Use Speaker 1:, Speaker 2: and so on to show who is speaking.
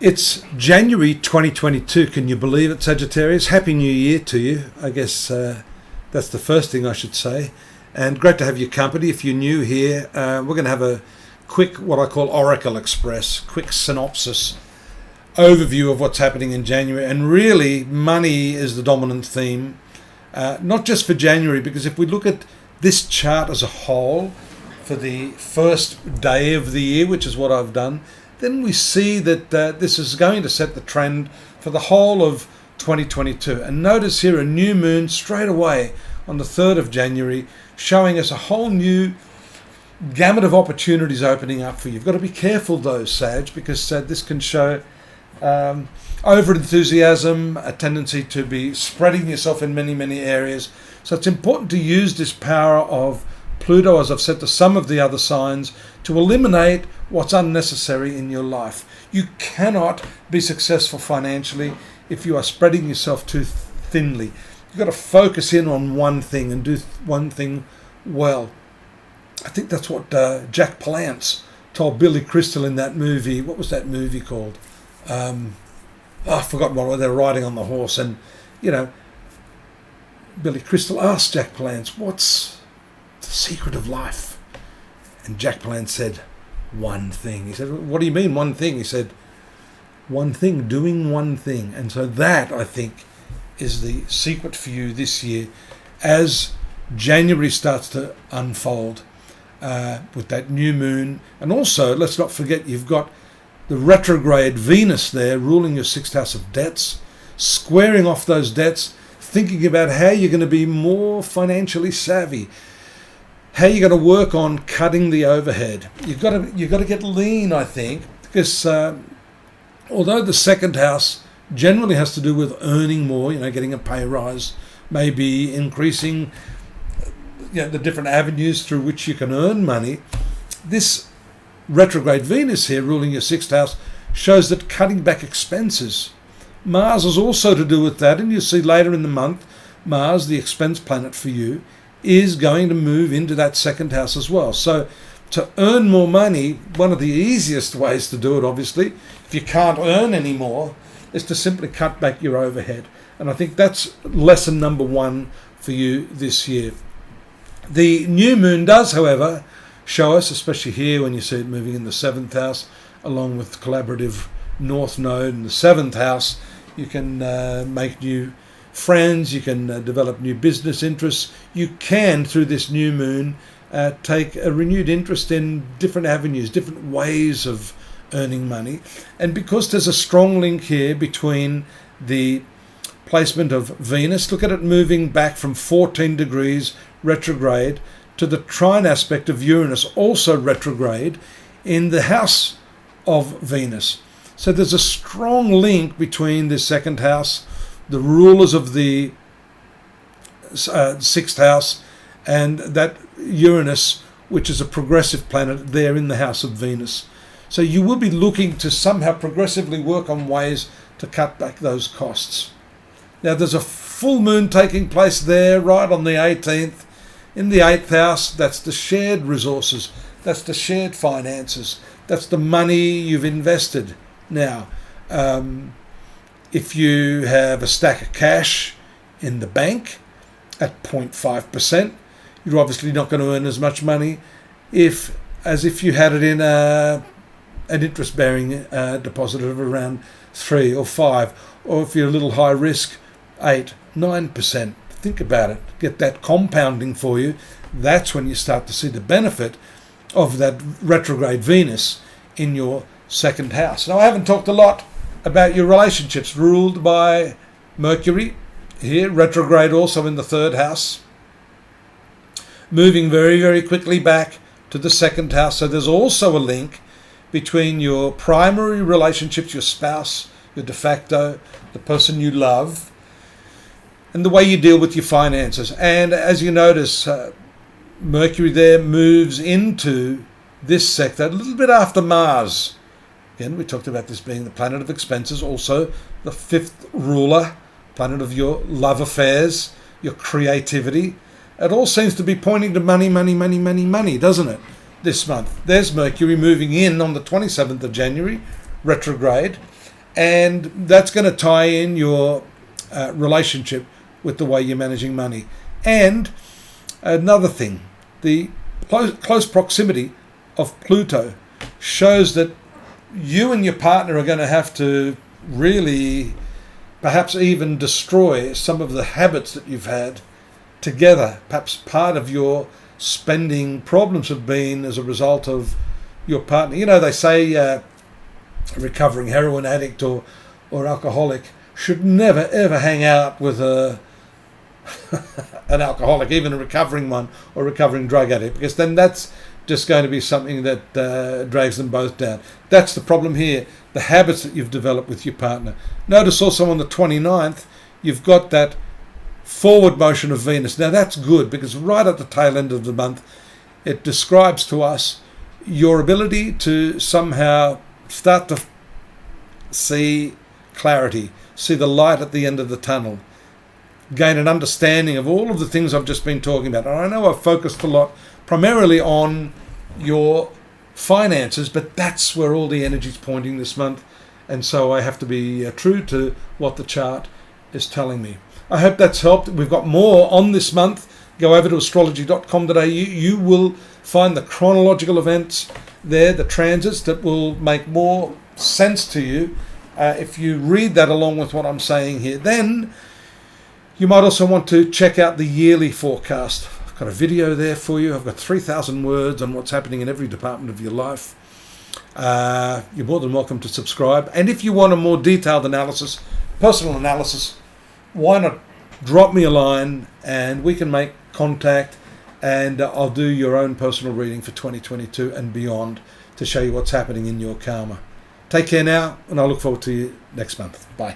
Speaker 1: It's January 2022. Can you believe it, Sagittarius? Happy New Year to you. I guess that's the first thing I should say. And great to have your company. If you're new here, we're going to have a quick, what I call Oracle Express, quick synopsis, overview of what's happening in January. And really, money is the dominant theme, not just for January, because if we look at this chart as a whole for the first day of the year, which is what I've done, then we see that this is going to set the trend for the whole of 2022. And notice here a new moon straight away on the 3rd of January, showing us a whole new gamut of opportunities opening up for you. You've got to be careful though, Sag, because this can show over-enthusiasm, a tendency to be spreading yourself in many, many areas. So it's important to use this power of Pluto, as I've said to some of the other signs, to eliminate what's unnecessary in your life. You cannot be successful financially if you are spreading yourself too thinly. You've got to focus in on one thing and do one thing well. I think that's what Jack Palance told Billy Crystal in that movie. What was that movie called? I've forgotten what they were riding on the horse. And, Billy Crystal asked Jack Palance, what's the secret of life? And Jack Palance said, one thing. He said, what do you mean one thing? He said, one thing, doing one thing. And so that, I think, is the secret for you this year as January starts to unfold with that new moon. And also, let's not forget, you've got the retrograde Venus there ruling your 6th house of debts, squaring off those debts, thinking about how you're going to be more financially savvy, how you're going to work on cutting the overhead. You've got to get lean, I think, because although the 2nd house generally has to do with earning more, getting a pay rise, maybe increasing the different avenues through which you can earn money, this retrograde Venus here ruling your 6th house shows that cutting back expenses. Mars is also to do with that, and you'll see later in the month, Mars, the expense planet for you, is going to move into that 2nd house as well. So to earn more money, one of the easiest ways to do it, obviously, if you can't earn any more, is to simply cut back your overhead. And I think that's lesson number 1 for you this year. The new moon does, however, show us, especially here when you see it moving in the 7th house, along with collaborative North Node in the 7th house, you can make new friends, you can develop new business interests. You can, through this new moon, take a renewed interest in different avenues, different ways of earning money. And because there's a strong link here between the placement of Venus, look at it moving back from 14 degrees retrograde to the trine aspect of Uranus, also retrograde, in the house of Venus. So there's a strong link between the 2nd house, the rulers of the 6th house, and that Uranus, which is a progressive planet there in the house of Venus. So you will be looking to somehow progressively work on ways to cut back those costs. Now there's a full moon taking place there right on the 18th in the 8th house. That's the shared resources, that's the shared finances, that's the money you've invested. Now, if you have a stack of cash in the bank at 0.5%, you're obviously not going to earn as much money as if you had it in an interest-bearing deposit of around 3 or 5, or if you're a little high risk, 8, 9%. Think about it. Get that compounding for you. That's when you start to see the benefit of that retrograde Venus in your 2nd house. Now, I haven't talked a lot about your relationships ruled by Mercury here, retrograde also in the 3rd house, moving very, very quickly back to the 2nd house. So there's also a link between your primary relationships, your spouse, your de facto, the person you love, and the way you deal with your finances. And as you notice, Mercury there moves into this sector a little bit after Mars. Again, we talked about this being the planet of expenses, also the 5th ruler, planet of your love affairs, your creativity. It all seems to be pointing to money, money, money, money, money, doesn't it, this month? There's Mercury moving in on the 27th of January, retrograde, And that's going to tie in your relationship with the way you're managing money. And another thing, the close proximity of Pluto shows that you and your partner are going to have to really perhaps even destroy some of the habits that you've had together. Perhaps part of your spending problems have been as a result of your partner. You know, they say a recovering heroin addict or alcoholic should never ever hang out with an alcoholic, even a recovering one or recovering drug addict, because then that's just going to be something that drags them both down. That's the problem here, the habits that you've developed with your partner. Notice also on the 29th, you've got that forward motion of Venus. Now that's good, because right at the tail end of the month, it describes to us your ability to somehow start to see clarity, see the light at the end of the tunnel, gain an understanding of all of the things I've just been talking about. And I know I've focused a lot primarily on your finances, but that's where all the energy is pointing this month. And so I have to be true to what the chart is telling me. I hope that's helped. We've got more on this month. Go over to astrology.com.au. You will find the chronological events there, the transits that will make more sense to you if you read that along with what I'm saying here. Then you might also want to check out the yearly forecast. I've got a video there for you. I've got 3,000 words on what's happening in every department of your life. You're more than welcome to subscribe. And if you want a more detailed analysis, personal analysis, why not drop me a line and we can make contact, and I'll do your own personal reading for 2022 and beyond to show you what's happening in your karma. Take care now, and I look forward to you next month. Bye.